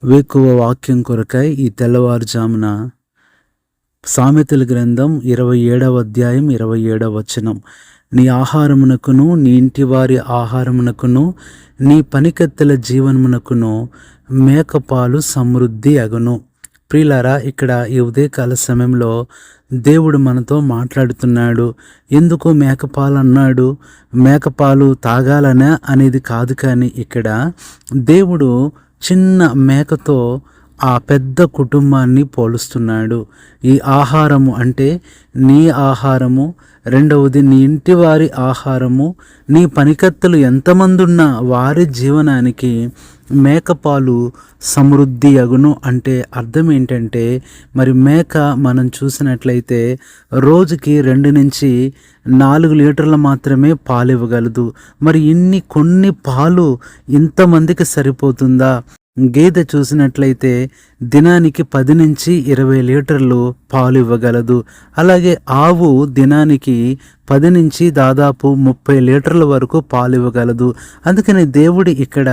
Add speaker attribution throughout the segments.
Speaker 1: వేకువ వాక్యం కొరకై ఈ తెల్లవారుజామున సామెతల గ్రంథం 27వ అధ్యాయం 27వ వచనం. నీ ఆహారమునకును నీ ఇంటి వారి ఆహారమునకును నీ పనికత్తెల జీవనమునకును మేకపాలు సమృద్ధి అగును. ప్రియులారా, ఇక్కడ ఈ ఉదయకాల సమయంలో దేవుడు మనతో మాట్లాడుతున్నాడు. ఎందుకు మేకపాలు అన్నాడు? మేకపాలు తాగాలనే అనేది కాదు, కానీ ఇక్కడ దేవుడు చిన్న మేకతో ఆ పెద్ద కుటుంబాన్ని పోలుస్తున్నాడు. ఈ ఆహారము అంటే నీ ఆహారము, రెండవది నీ ఇంటి వారి ఆహారము, నీ పనికత్తెలు ఎంతమంది ఉన్నా వారి జీవనానికి మేకపాలు సమృద్ధి అగును. అంటే అర్థం ఏంటంటే, మరి మేక మనం చూసినట్లయితే రోజుకి 2 నుంచి 4 లీటర్లు మాత్రమే పాలు ఇవ్వగలదు. మరి కొన్ని పాలు ఇంతమందికి సరిపోతుందా? గేదె చూసినట్లయితే దినానికి 10 నుంచి 20 లీటర్లు పాలు ఇవ్వగలదు. అలాగే ఆవు దినానికి 10 నుంచి దాదాపు 30 లీటర్ల వరకు పాలు ఇవ్వగలదు. అందుకని దేవుడు ఇక్కడ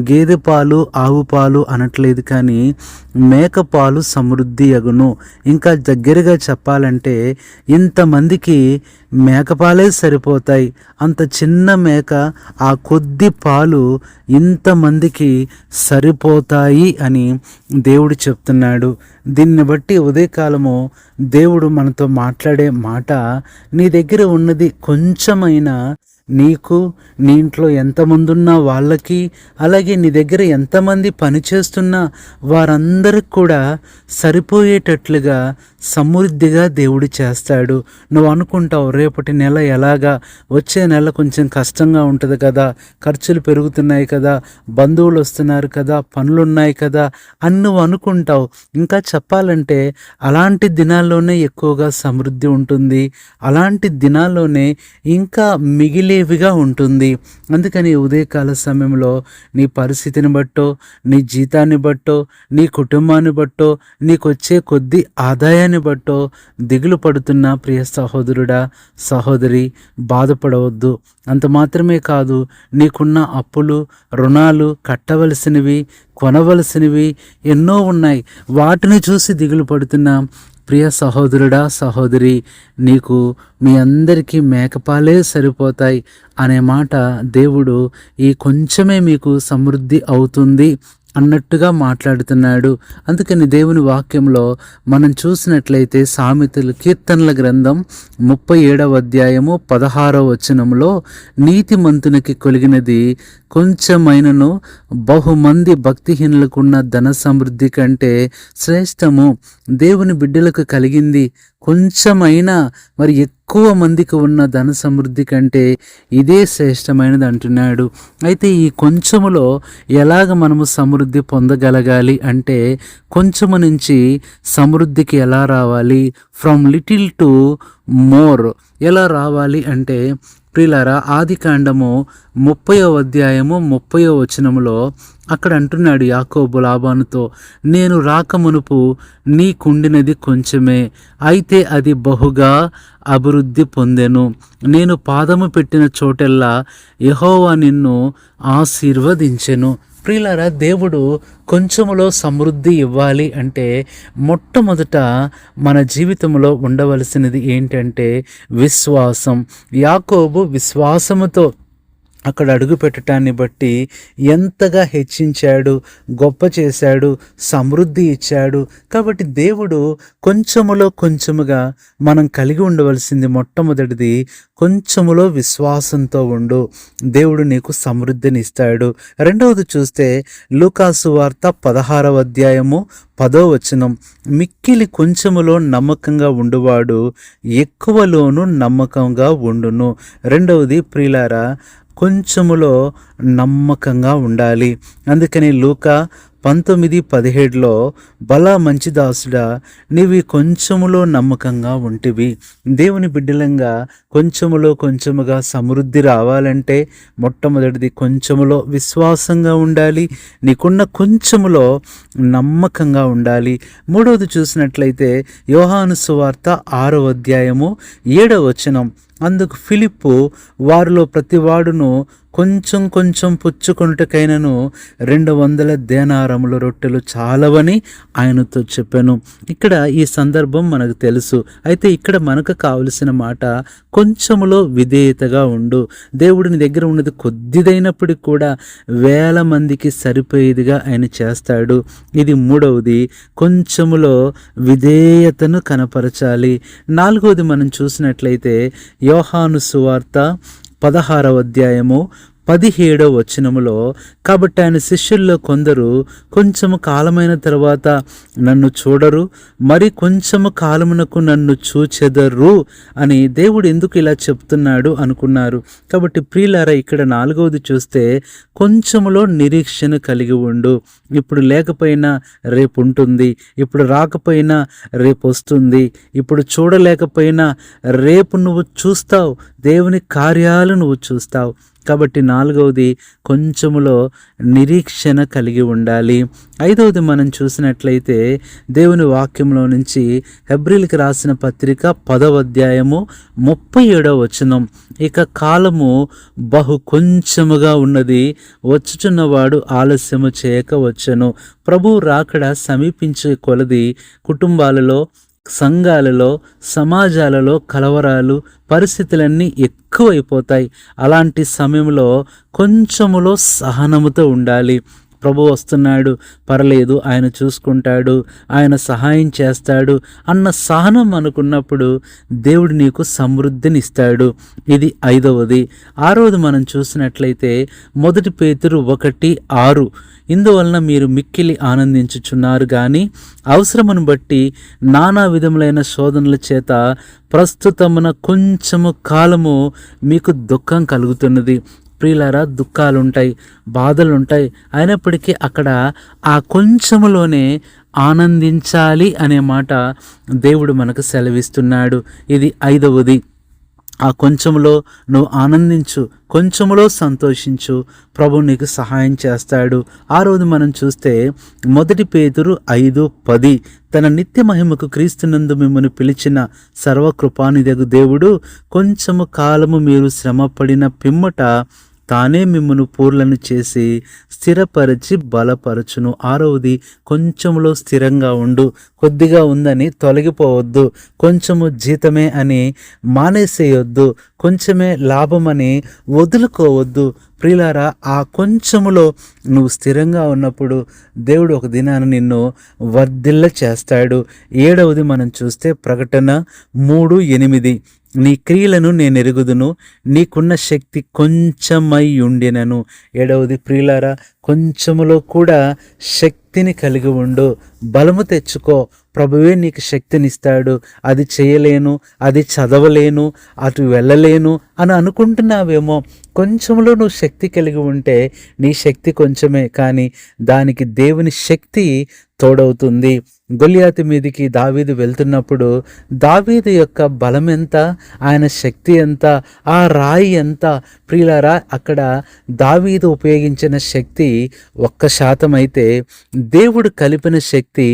Speaker 1: గేదె పాలు, ఆవు పాలు అనట్లేదు, కానీ మేక పాలు సమృద్ధి అగును. ఇంకా దగ్గరగా చెప్పాలంటే ఇంతమందికి మేకపాలే సరిపోతాయి. అంత చిన్న మేక, ఆ కొద్ది పాలు ఇంతమందికి సరిపోతాయి అని దేవుడు చెప్తున్నాడు. దీన్ని బట్టి ఉదయకాలము దేవుడు మనతో మాట్లాడే మాట, నీ దగ్గర ఉన్నది కొంచెమైనా నీకు, నీ ఇంట్లో ఎంతమంది ఉన్నా వాళ్ళకి, అలాగే నీ దగ్గర ఎంతమంది పనిచేస్తున్నా వారందరికి కూడా సరిపోయేటట్లుగా సమృద్ధిగా దేవుడు చేస్తాడు. నువ్వు అనుకుంటావు, రేపటి నెల ఎలాగా, వచ్చే నెల కొంచెం కష్టంగా ఉంటుంది కదా, ఖర్చులు పెరుగుతున్నాయి కదా, బంధువులు వస్తున్నారు కదా, పనులు ఉన్నాయి కదా అని నువ్వు అనుకుంటావు. ఇంకా చెప్పాలంటే అలాంటి దినాల్లోనే ఎక్కువగా సమృద్ధి ఉంటుంది, అలాంటి దినాల్లోనే ఇంకా మిగిలేవిగా ఉంటుంది. అందుకని ఉదయకాల సమయంలో నీ పరిస్థితిని బట్టో, నీ జీతాన్ని బట్టో, నీ కుటుంబాన్ని బట్టో, నీకు వచ్చే కొద్ది ఆదాయాన్ని బట్టో దిగులు పడుతున్న ప్రియ సహోదరుడా, సహోదరి, బాధపడవద్దు. అంత మాత్రమే కాదు, నీకున్న అప్పులు, రుణాలు, కట్టవలసినవి, కొనవలసినవి ఎన్నో ఉన్నాయి. వాటిని చూసి దిగులు పడుతున్నా ప్రియ సహోదరుడా, సహోదరి, నీకు మీ అందరికీ మేకపాలే సరిపోతాయి అనే మాట దేవుడు ఈ కొంచెమే మీకు సమృద్ధి అవుతుంది అన్నట్టుగా మాట్లాడుతున్నాడు. అందుకని దేవుని వాక్యంలో మనం చూసినట్లయితే సామెతలు కీర్తనల గ్రంథం 37వ అధ్యాయము 16వ వచనంలో, నీతిమంతునికి కొలిగినది కొంచెమైనను బహుమంది భక్తిహీనులకున్న ధన సమృద్ధి కంటే శ్రేష్టము. దేవుని బిడ్డలకు కలిగింది కొంచెమైనా మరి ఎక్కువ మందికి ఉన్న ధన సమృద్ధి కంటే ఇదే శ్రేష్టమైనది అంటున్నాడు. అయితే ఈ కొంచెములో ఎలాగ మనము సమృద్ధి పొందగలగాలి అంటే, కొంచెము నుంచి సమృద్ధికి ఎలా రావాలి, ఫ్రమ్ లిటిల్ టు మోర్ ఎలా రావాలి అంటే, ప్రియులారా, ఆదికాండము 30వ అధ్యాయము 30వ వచనములో అక్కడ అంటున్నాడు యాకోబు లాబానుతో, నేను రాకమునుపు నీకుండినది కొంచెమే, అయితే అది బహుగా అభివృద్ధి పొందెను. నేను పాదము పెట్టిన చోటెల్లా యెహోవా నిన్ను ఆశీర్వదించెను. ప్రియులారా, దేవుడు కొంచెములో సమృద్ధి ఇవ్వాలి అంటే మొట్టమొదట మన జీవితంలో ఉండవలసినది ఏంటంటే విశ్వాసం. యాకోబు విశ్వాసముతో అక్కడ అడుగు పెట్టడాన్ని బట్టి ఎంతగా హెచ్చించాడు, గొప్ప చేశాడు, సమృద్ధి ఇచ్చాడు. కాబట్టి దేవుడు కొంచెముగా మనం కలిగి ఉండవలసింది మొట్టమొదటిది, కొంచెములో విశ్వాసంతో ఉండు, దేవుడు నీకు సమృద్ధిని ఇస్తాడు. రెండవది చూస్తే లూకాసు వార్త 16వ అధ్యాయము 10వ వచనం, మిక్కిలి కొంచెములో నమ్మకంగా ఉండువాడు ఎక్కువలోనూ నమ్మకంగా ఉండును. రెండవది ప్రియులారా, కొంచెములో నమ్మకంగా ఉండాలి. అందుకని లూకా 19:17లో, బలా మంచి దాసుడా, నీవి కొంచెములో నమ్మకంగా ఉంటివి. దేవుని బిడ్డలంగా కొంచెముగా సమృద్ధి రావాలంటే మొట్టమొదటిది కొంచెములో విశ్వాసంగా ఉండాలి, నీకున్న కొంచెములో నమ్మకంగా ఉండాలి. మూడవది చూసినట్లయితే యోహాను సువార్త 6వ అధ్యాయము 7వ వచనం, అందుకు ఫిలిప్పు, వారిలో ప్రతివాడును కొంచెం కొంచెం పుచ్చుకొనుటకైనను 200 దేనారముల రొట్టెలు చాలవని ఆయనతో చెప్పాను. ఇక్కడ ఈ సందర్భం మనకు తెలుసు. అయితే ఇక్కడ మనకు కావలసిన మాట, కొంచెములో విధేయతగా ఉండు. దేవుడిని దగ్గర ఉన్నది కొద్దిదైనప్పటికీ కూడా వేల మందికి సరిపోయేదిగా ఆయన చేస్తాడు. ఇది మూడవది, కొంచెములో విధేయతను కనపరచాలి. నాలుగవది మనం చూసినట్లయితే యోహాను సువార్త 16వ అధ్యాయము 17వ వచనములో, కాబట్టి ఆయన శిష్యుల్లో కొందరు కొంచెము కాలమైన తర్వాత నన్ను చూడరు, మరి కొంచెము కాలమునకు నన్ను చూచెదరు అని దేవుడు ఎందుకు ఇలా చెప్తున్నాడు అనుకున్నారు. కాబట్టి ప్రియులారా, ఇక్కడ నాలుగవది చూస్తే కొంచెములో నిరీక్షణ కలిగి ఉండు. ఇప్పుడు లేకపోయినా రేపు ఉంటుంది, ఇప్పుడు రాకపోయినా రేపు వస్తుంది, ఇప్పుడు చూడలేకపోయినా రేపు నువ్వు చూస్తావు, దేవుని కార్యాలు నువ్వు చూస్తావు. కాబట్టి నాలుగవది, కొంచెములో నిరీక్షణ కలిగి ఉండాలి. ఐదవది మనం చూసినట్లయితే దేవుని వాక్యంలో నుంచి హెబ్రీయులకు రాసిన పత్రిక 10వ అధ్యాయము 37వ వచనం, ఇక కాలము బహు కొంచెముగా ఉన్నది, వచ్చుచున్నవాడు ఆలస్యము చేయక వచ్చెను. ప్రభువు రాకడ సమీపించే కొలది కుటుంబాలలో, సంఘాలలో, సమాజాలలో కలవరాలు, పరిస్థితులన్నీ ఎక్కువైపోతాయి. అలాంటి సమయంలో కొంచెములో సహనముతో ఉండాలి. ప్రభు వస్తున్నాడు, పర్లేదు, ఆయన చూసుకుంటాడు, ఆయన సహాయం చేస్తాడు అన్న సహనం అనుకున్నప్పుడు దేవుడు నీకు సమృద్ధినిస్తాడు. ఇది ఐదవది. ఆరవది మనం చూసినట్లయితే 1 పేతురు 1:6, ఇందువలన మీరు మిక్కిలి ఆనందించుచున్నారు గాని అవసరమును బట్టి నానా విధములైన శోధనల చేత ప్రస్తుతమున కొంచెము కాలము మీకు దుఃఖం కలుగుతున్నది. ప్రియులారా, దుఃఖాలుంటాయి, బాధలుంటాయి, అయినప్పటికీ అక్కడ ఆ కొంచెములోనే ఆనందించాలి అనే మాట దేవుడు మనకు సెలవిస్తున్నాడు. ఇది ఐదవది. ఆ కొంచెములో నువ్వు ఆనందించు, కొంచెములో సంతోషించు, ప్రభు నీకు సహాయం చేస్తాడు. ఆరోజు మనం చూస్తే 1 పేతురు 5:10, తన నిత్య మహిమకు క్రీస్తునందు మిమ్మల్ని పిలిచిన సర్వకృపానిధి దేవుడు కొంచెము కాలము మీరు శ్రమపడిన పిమ్మట తానే మిమ్మను పూర్లను చేసి స్థిరపరిచి బలపరచును. ఆరవది, కొంచెములో స్థిరంగా ఉండు. కొద్దిగా ఉందని తొలగిపోవద్దు, కొంచెము జీతమే అని మానేసేయొద్దు, కొంచెమే లాభమని వదులుకోవద్దు. ప్రియులారా, ఆ కొంచెములో నువ్వు స్థిరంగా ఉన్నప్పుడు దేవుడు ఒక దినాన నిన్ను వర్ధిల్ల చేస్తాడు. ఏడవది మనం చూస్తే ప్రకటన 3:8, నీ క్రియలను నేను ఎరుగుదును, నీకున్న శక్తి కొంచెమై ఉండినను. ఏడవది, ప్రియులారా, కొంచెములో కూడా శక్తిని కలిగి ఉండు, బలము తెచ్చుకో. ప్రభువే నీకు శక్తినిస్తాడు. అది చేయలేను, అది చదవలేను, అటు వెళ్ళలేను అని అనుకుంటున్నావేమో. కొంచెంలో నువ్వు శక్తి కలిగి ఉంటే నీ శక్తి కొంచెమే, కానీ దానికి దేవుని శక్తి తోడవుతుంది. గొలియాతు మీదికి దావీదు వెళ్తున్నప్పుడు దావీదు యొక్క బలం ఎంత, ఆయన శక్తి ఎంత, ఆ రాయి ఎంత? ప్రియులారా, అక్కడ దావీదు ఉపయోగించిన శక్తి 1% అయితే దేవుడు కలిపిన శక్తి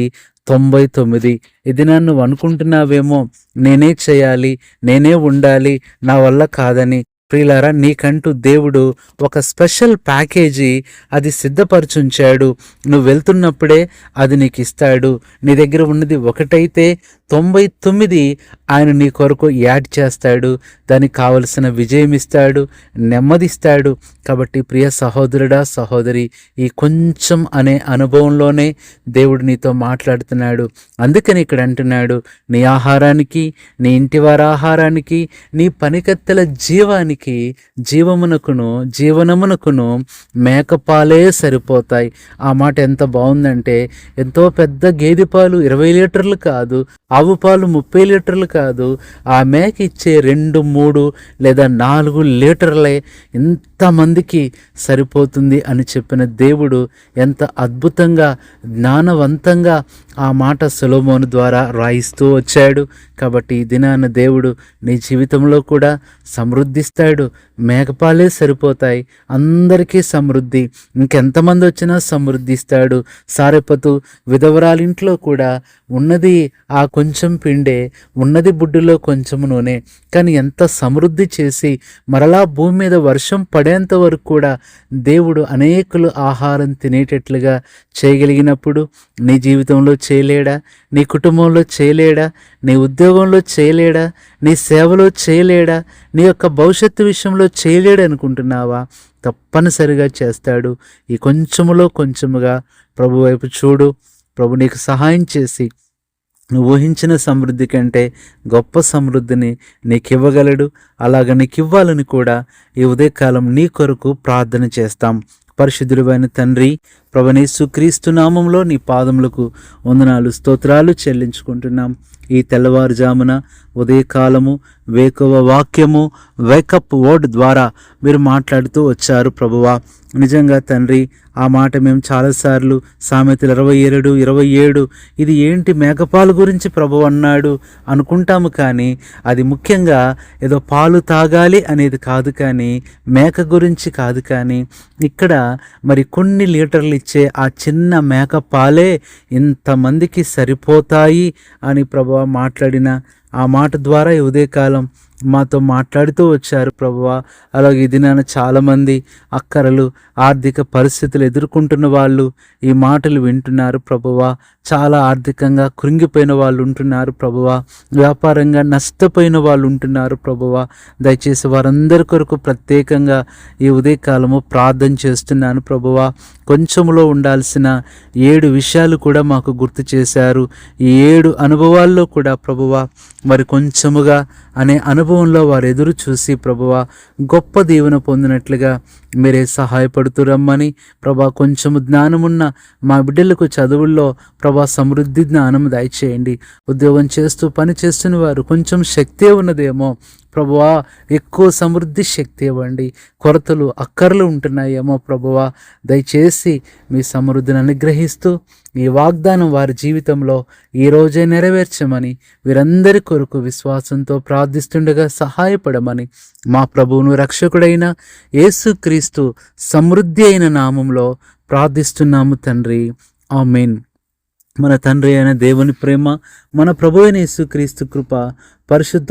Speaker 1: 99. ఇది నన్ను అనుకుంటున్నావేమో, నేనే చేయాలి, నేనే ఉండాలి, నా వల్ల కాదని. ప్రియులారా, నీకంటూ దేవుడు ఒక స్పెషల్ ప్యాకేజీ అది సిద్ధపరచుంచాడు. నువ్వు వెళ్తున్నప్పుడే అది నీకు ఇస్తాడు. నీ దగ్గర ఉన్నది ఒకటైతే 99 ఆయన నీ కొరకు యాడ్ చేస్తాడు. దానికి కావలసిన విజయం ఇస్తాడు, నెమ్మదిస్తాడు. కాబట్టి ప్రియ సహోదరుడా, సహోదరి, ఈ కొంచెం అనే అనుభవంలోనే దేవుడు నీతో మాట్లాడుతున్నాడు. అందుకని ఇక్కడ అంటున్నాడు, నీ ఆహారానికి, నీ ఇంటివారి ఆహారానికి, నీ పనికత్తెల జీవానికి, జీవనమునకును మేకపాలే సరిపోతాయి. ఆ మాట ఎంత బాగుందంటే, ఎంతో పెద్ద గేదె పాలు 20 లీటర్లు కాదు, ఆవు పాలు 30 లీటర్లు కాదు, ఆ మేక ఇచ్చే 2, 3 లేదా 4 లీటర్లే ఇంతమందికి సరిపోతుంది అని చెప్పిన దేవుడు ఎంత అద్భుతంగా, జ్ఞానవంతంగా ఆ మాట సొలొమోను ద్వారా రాయిస్తూ వచ్చాడు. కాబట్టి ఈ దినాన దేవుడు నీ జీవితంలో కూడా సమృద్ధిస్తాడు. మేకపాలే సరిపోతాయి, అందరికీ సమృద్ధి, ఇంకెంతమంది వచ్చినా సమృద్ధిస్తాడు. సారెపతు విధవరాలింట్లో కూడా ఉన్నది ఆ కొంచెం పిండే, ఉన్నది బుడ్డులో కొంచెం నూనె, కానీ ఎంత సమృద్ధి చేసి మరలా భూమి మీద వర్షం పడే నిండేంత వరకు కూడా దేవుడు అనేకులు ఆహారం తినేటట్లుగా చేయగలిగినప్పుడు నీ జీవితంలో చేయలేడా? నీ కుటుంబంలో చేయలేడా? నీ ఉద్యోగంలో చేయలేడా? నీ సేవలో చేయలేడా? నీ యొక్క భవిష్యత్తు విషయంలో చేయలేడు అనుకుంటున్నావా? తప్పనిసరిగా చేస్తాడు. ఈ కొంచెములో కొంచెముగా ప్రభు వైపు చూడు. ప్రభు నీకు సహాయం చేసి నువ్వు ఊహించిన సమృద్ధి కంటే గొప్ప సమృద్ధిని నీకు ఇవ్వగలడు. అలాగ నీకు ఇవ్వాలని కూడా ఈ ఉదయకాలం నీ కొరకు ప్రార్థన చేస్తాం. పరిశుద్ధుడైన తండ్రి, ప్రభువైన యేసుక్రీస్తు నామంలో నీ పాదములకు వందనాలు, స్తోత్రాలు చెల్లించుకుంటున్నాం. ఈ తెల్లవారుజామున ఉదయకాలము వేకువ వాక్యము వేకప్ వర్డ్ ద్వారా మీరు మాట్లాడుతూ వచ్చారు ప్రభువా. నిజంగా తండ్రి, ఆ మాట మేము చాలాసార్లు సామెతలు 27:27 ఇది ఏంటి మేకపాలు గురించి ప్రభు అన్నాడు అనుకుంటాము, కానీ అది ముఖ్యంగా ఏదో పాలు తాగాలి అనేది కాదు, కానీ మేక గురించి కాదు. కానీ ఇక్కడ మరి కొన్ని లీటర్లు ఇచ్చే ఆ చిన్న మేక పాలే ఇంతమందికి సరిపోతాయి అని ప్రభువా మాట్లాడిన ఆ మాట ద్వారా ఈ ఉదయకాలం మాతో మాట్లాడుతూ వచ్చారు ప్రభువా. అలాగే ఈ దినాన చాలామంది అక్కరలు, ఆర్థిక పరిస్థితులు ఎదుర్కొంటున్న వాళ్ళు ఈ మాటలు వింటున్నారు ప్రభువా. చాలా ఆర్థికంగా కృంగిపోయిన వాళ్ళు ఉంటున్నారు ప్రభువా. వ్యాపారంగా నష్టపోయిన వాళ్ళు ఉంటున్నారు ప్రభువా. దయచేసి వారందరి కొరకు ప్రత్యేకంగా ఈ ఉదయకాలము ప్రార్థన చేస్తున్నాను ప్రభువా. కొంచెంలో ఉండాల్సిన 7 విషయాలు కూడా మాకు గుర్తు చేశారు. ఈ 7 అనుభవాల్లో కూడా ప్రభువా మరి కొంచెముగా అనే అనుభవంలో వారు ఎదురు చూసి ప్రభువా గొప్ప దీవెన పొందినట్లుగా మీరే సహాయపడుతూ రమ్మని ప్రభా. కొంచెము జ్ఞానమున్న మా బిడ్డలకు చదువుల్లో ప్రభా సమృద్ధి జ్ఞానం దయచేయండి. ఉద్యోగం చేస్తూ పని చేస్తున్న వారు కొంచెం శక్తే ఉన్నదేమో ప్రభువా, ఎక్కువ సమృద్ధి శక్తి ఇవ్వండి. కొరతలు అక్కర్లు ఉంటున్నాయేమో ప్రభువా, దయచేసి మీ సమృద్ధిని అనుగ్రహిస్తూ ఈ వాగ్దానం వారి జీవితంలో ఈ రోజే నెరవేర్చమని వీరందరి కొరకు విశ్వాసంతో ప్రార్థిస్తుండగా సహాయపడమని మా ప్రభువును రక్షకుడైన యేసుక్రీస్తు సమృద్ధి అయిన నామంలో ప్రార్థిస్తున్నాము తండ్రి, ఆమేన్. మన తండ్రి అయిన దేవుని ప్రేమ, మన ప్రభువైన యేసుక్రీస్తు కృప, పరిశుద్ధ